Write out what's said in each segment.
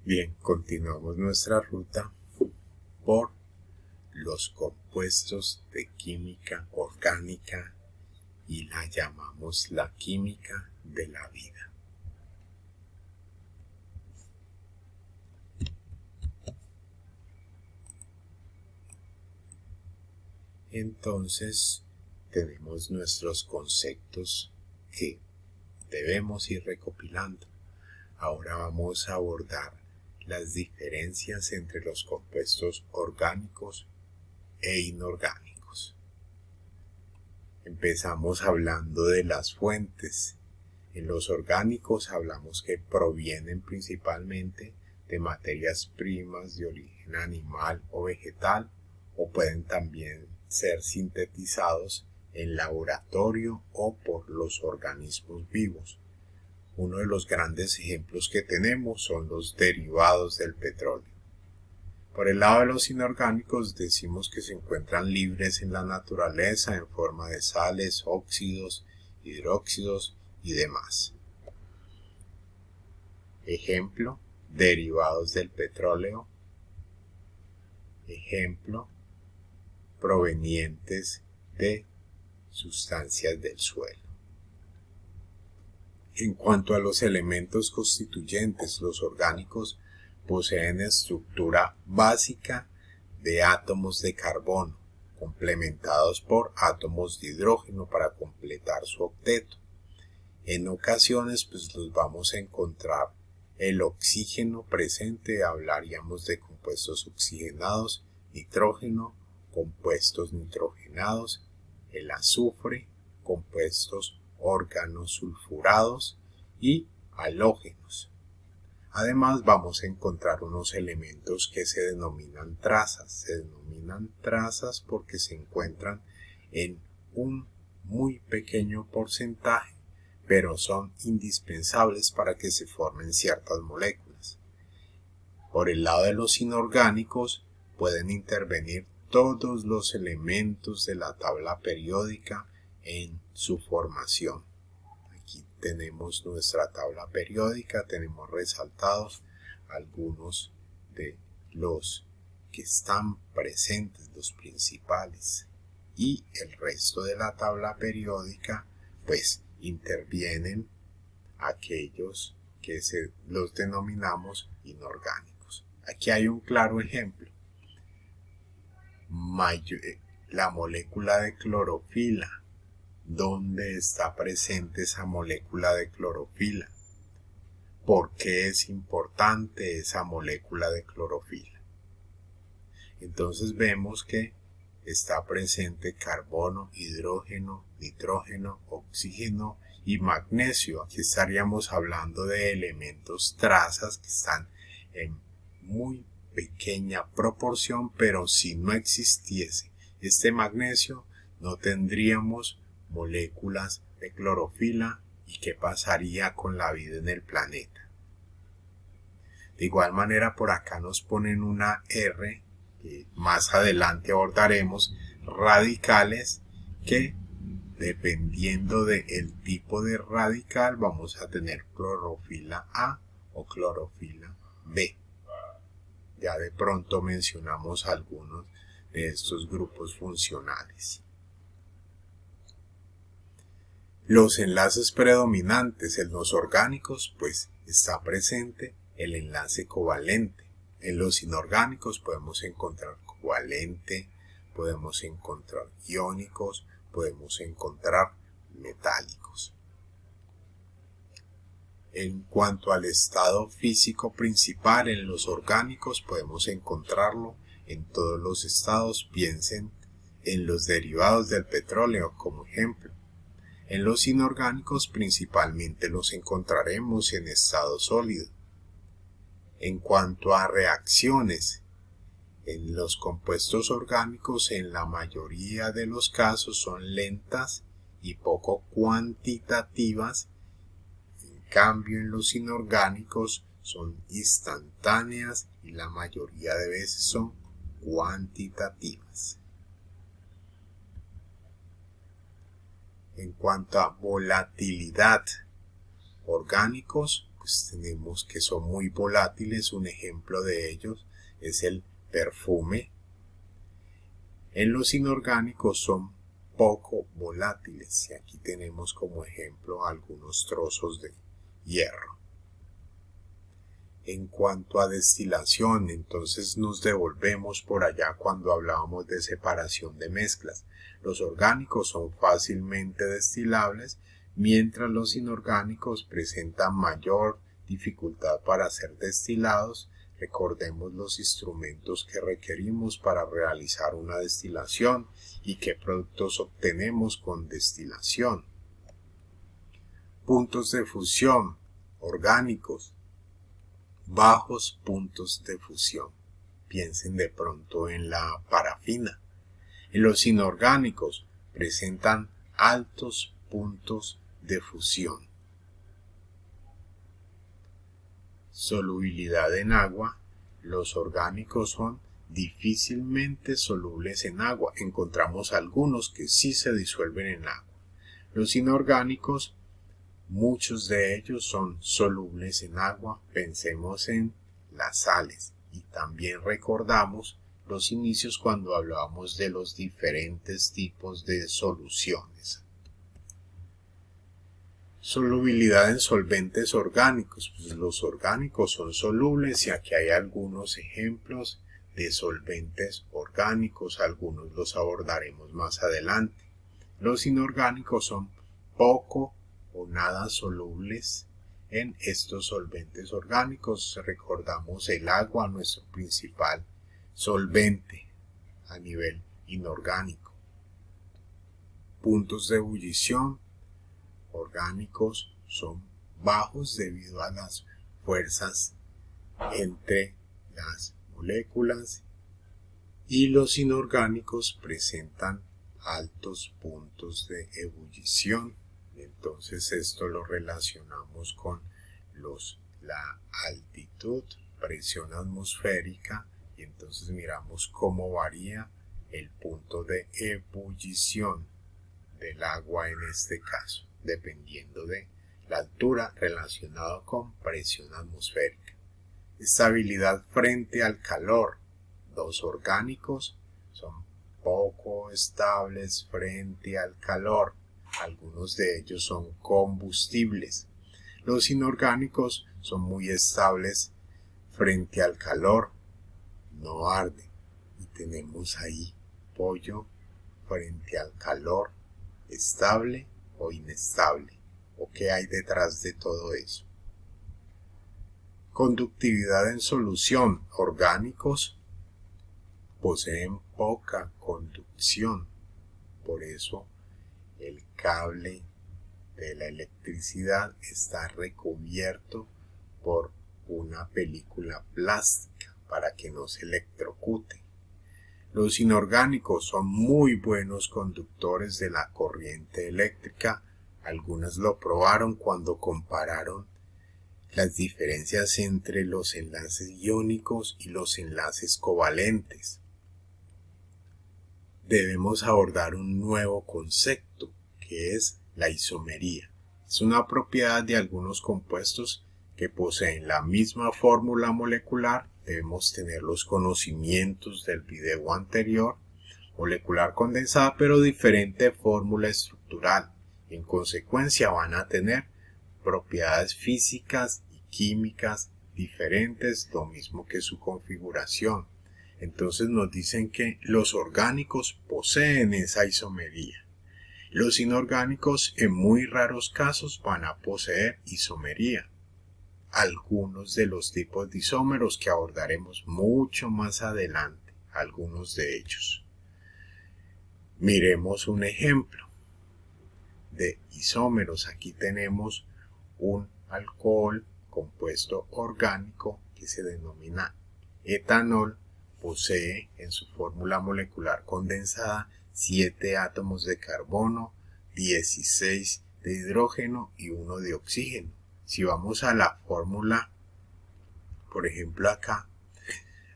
Bien, continuamos nuestra ruta por los compuestos de química orgánica y la llamamos la química de la vida. Entonces tenemos nuestros conceptos que debemos ir recopilando. Ahora vamos a abordar las diferencias entre los compuestos orgánicos e inorgánicos. Empezamos hablando de las fuentes. En los orgánicos hablamos que provienen principalmente de materias primas de origen animal o vegetal, o pueden también ser sintetizados en laboratorio o por los organismos vivos. Uno de los grandes ejemplos que tenemos son los derivados del petróleo. Por el lado de los inorgánicos decimos que se encuentran libres en la naturaleza en forma de sales, óxidos, hidróxidos y demás. Ejemplo, derivados del petróleo. Ejemplo, provenientes de sustancias del suelo. En cuanto a los elementos constituyentes, los orgánicos poseen estructura básica de átomos de carbono, complementados por átomos de hidrógeno para completar su octeto. En ocasiones los vamos a encontrar el oxígeno presente, hablaríamos de compuestos oxigenados, nitrógeno, compuestos nitrogenados, el azufre, compuestos organosulfurados y halógenos. Además vamos a encontrar unos elementos que se denominan trazas. Se denominan trazas porque se encuentran en un muy pequeño porcentaje, pero son indispensables para que se formen ciertas moléculas. Por el lado de los inorgánicos pueden intervenir todos los elementos de la tabla periódica en su formación. Aquí tenemos nuestra tabla periódica, tenemos resaltados algunos de los que están presentes, los principales, y el resto de la tabla periódica pues intervienen aquellos que los denominamos inorgánicos. Aquí hay un claro ejemplo. La molécula de clorofila. ¿Dónde está presente esa molécula de clorofila? ¿Por qué es importante esa molécula de clorofila? Entonces vemos que está presente carbono, hidrógeno, nitrógeno, oxígeno y magnesio. Aquí estaríamos hablando de elementos trazas que están en muy pequeña proporción, pero si no existiese este magnesio no tendríamos moléculas de clorofila. ¿Y qué pasaría con la vida en el planeta? De igual manera por acá nos ponen una R que más adelante abordaremos, radicales, que dependiendo del tipo de radical vamos a tener clorofila A o clorofila B. Ya de pronto mencionamos algunos de estos grupos funcionales. Los enlaces predominantes en los orgánicos, pues está presente el enlace covalente. En los inorgánicos podemos encontrar covalente, podemos encontrar iónicos, podemos encontrar metálicos. En cuanto al estado físico principal en los orgánicos, podemos encontrarlo en todos los estados. Piensen en los derivados del petróleo como ejemplo. En los inorgánicos principalmente los encontraremos en estado sólido. En cuanto a reacciones, en los compuestos orgánicos en la mayoría de los casos son lentas y poco cuantitativas. En cambio en los inorgánicos son instantáneas y la mayoría de veces son cuantitativas. En cuanto a volatilidad, orgánicos pues tenemos que son muy volátiles. Un ejemplo de ellos es el perfume. En los inorgánicos son poco volátiles y aquí tenemos como ejemplo algunos trozos de hierro. En cuanto a destilación, entonces nos devolvemos por allá cuando hablábamos de separación de mezclas. Los orgánicos son fácilmente destilables, mientras los inorgánicos presentan mayor dificultad para ser destilados. Recordemos los instrumentos que requerimos para realizar una destilación y qué productos obtenemos con destilación. Puntos de fusión orgánicos. Bajos puntos de fusión. Piensen de pronto en la parafina. En los inorgánicos presentan altos puntos de fusión. Solubilidad en agua. Los orgánicos son difícilmente solubles en agua. Encontramos algunos que sí se disuelven en agua. Los inorgánicos, muchos de ellos son solubles en agua. Pensemos en las sales y también recordamos los inicios cuando hablábamos de los diferentes tipos de soluciones. Solubilidad en solventes orgánicos. Pues los orgánicos son solubles y aquí hay algunos ejemplos de solventes orgánicos. Algunos los abordaremos más adelante. Los inorgánicos son poco o nada solubles en estos solventes orgánicos. Recordamos el agua, nuestro principal solvente a nivel inorgánico. Puntos de ebullición orgánicos son bajos debido a las fuerzas entre las moléculas y los inorgánicos presentan altos puntos de ebullición. Entonces esto lo relacionamos con la altitud, presión atmosférica, y entonces miramos cómo varía el punto de ebullición del agua en este caso, dependiendo de la altura relacionado con presión atmosférica. Estabilidad frente al calor. Los orgánicos son poco estables frente al calor. Algunos de ellos son combustibles. Los inorgánicos son muy estables frente al calor. No arden. Y tenemos ahí pollo frente al calor, estable o inestable. ¿O qué hay detrás de todo eso? Conductividad en solución. Orgánicos poseen poca conducción. Por eso el cable de la electricidad está recubierto por una película plástica para que no se electrocute. Los inorgánicos son muy buenos conductores de la corriente eléctrica. Algunas lo probaron cuando compararon las diferencias entre los enlaces iónicos y los enlaces covalentes. Debemos abordar un nuevo concepto, que es la isomería. Es una propiedad de algunos compuestos que poseen la misma fórmula molecular. Debemos tener los conocimientos del video anterior. Molecular condensada, pero diferente fórmula estructural. En consecuencia van a tener propiedades físicas y químicas diferentes, lo mismo que su configuración. Entonces nos dicen que los orgánicos poseen esa isomería. Los inorgánicos en muy raros casos van a poseer isomería. Algunos de los tipos de isómeros que abordaremos mucho más adelante, algunos de ellos. Miremos un ejemplo de isómeros. Aquí tenemos un alcohol compuesto orgánico que se denomina etanol. Posee en su fórmula molecular condensada 7 átomos de carbono, 16 de hidrógeno y 1 de oxígeno. Si vamos a la fórmula, por ejemplo acá,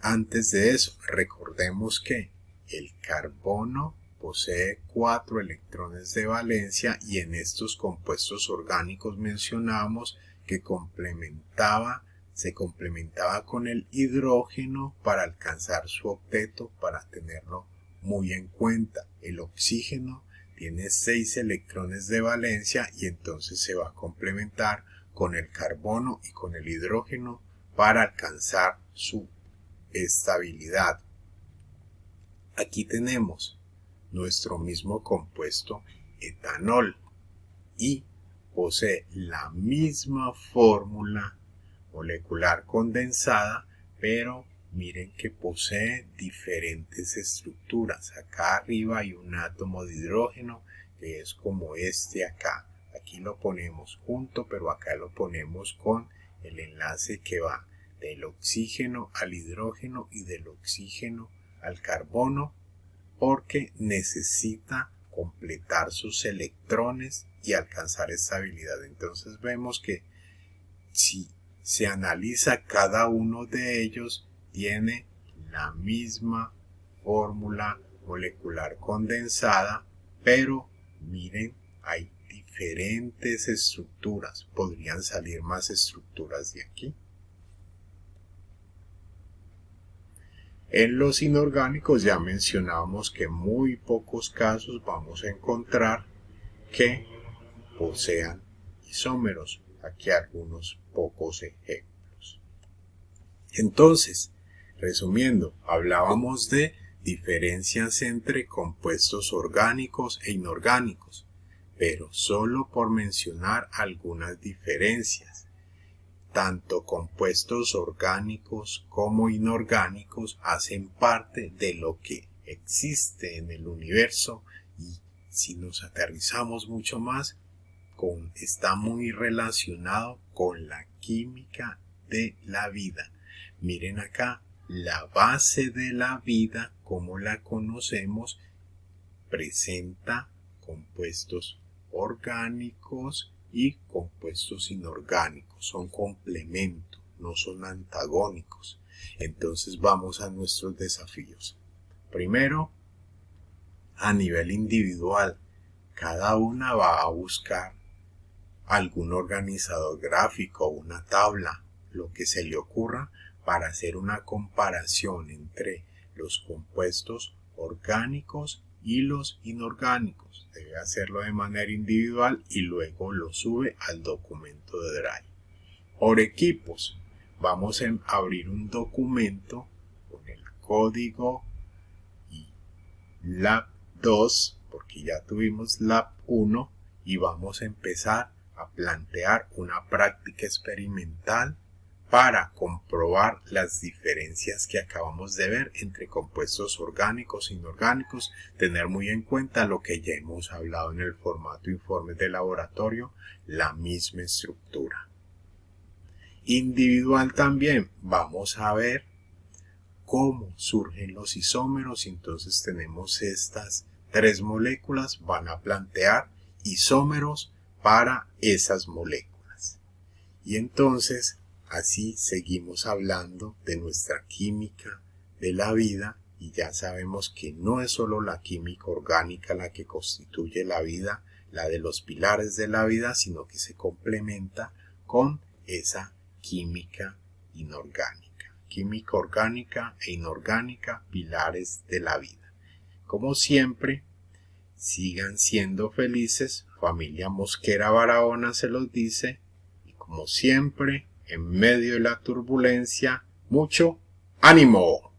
antes de eso, recordemos que el carbono posee 4 electrones de valencia y en estos compuestos orgánicos mencionamos que se complementaba con el hidrógeno para alcanzar su octeto, para tenerlo muy en cuenta. El oxígeno tiene 6 electrones de valencia y entonces se va a complementar con el carbono y con el hidrógeno para alcanzar su estabilidad. Aquí tenemos nuestro mismo compuesto etanol y posee la misma fórmula molecular condensada, pero miren que posee diferentes estructuras. Acá arriba hay un átomo de hidrógeno que es como este acá. Aquí lo ponemos junto, pero acá lo ponemos con el enlace que va del oxígeno al hidrógeno y del oxígeno al carbono, porque necesita completar sus electrones y alcanzar estabilidad. Entonces vemos que si se analiza, cada uno de ellos tiene la misma fórmula molecular condensada, pero miren, hay diferentes estructuras. Podrían salir más estructuras de aquí. En los inorgánicos ya mencionábamos que en muy pocos casos vamos a encontrar que posean isómeros. Aquí algunos pocos ejemplos. Entonces, resumiendo, hablábamos de diferencias entre compuestos orgánicos e inorgánicos, pero solo por mencionar algunas diferencias. Tanto compuestos orgánicos como inorgánicos hacen parte de lo que existe en el universo y si nos aterrizamos mucho más, está muy relacionado con la química de la vida. Miren acá, la base de la vida, como la conocemos, presenta compuestos orgánicos y compuestos inorgánicos. Son complementos, no son antagónicos. Entonces vamos a nuestros desafíos. Primero, a nivel individual, cada una va a buscar algún organizador gráfico, una tabla, lo que se le ocurra, para hacer una comparación entre los compuestos orgánicos y los inorgánicos. Debe hacerlo de manera individual y luego lo sube al documento de Drive. Por equipos, vamos a abrir un documento con el código y Lab 2, porque ya tuvimos Lab 1, y vamos a empezar a plantear una práctica experimental para comprobar las diferencias que acabamos de ver entre compuestos orgánicos e inorgánicos, tener muy en cuenta lo que ya hemos hablado en el formato informes de laboratorio, la misma estructura. Individual también, vamos a ver cómo surgen los isómeros. Entonces tenemos estas 3 moléculas, van a plantear isómeros para esas moléculas. Y entonces así seguimos hablando de nuestra química de la vida y ya sabemos que no es solo la química orgánica la que constituye la vida, la de los pilares de la vida, sino que se complementa con esa química inorgánica. Química orgánica e inorgánica, pilares de la vida. Como siempre, sigan siendo felices, familia Mosquera Barahona se los dice, y como siempre, en medio de la turbulencia, mucho ánimo.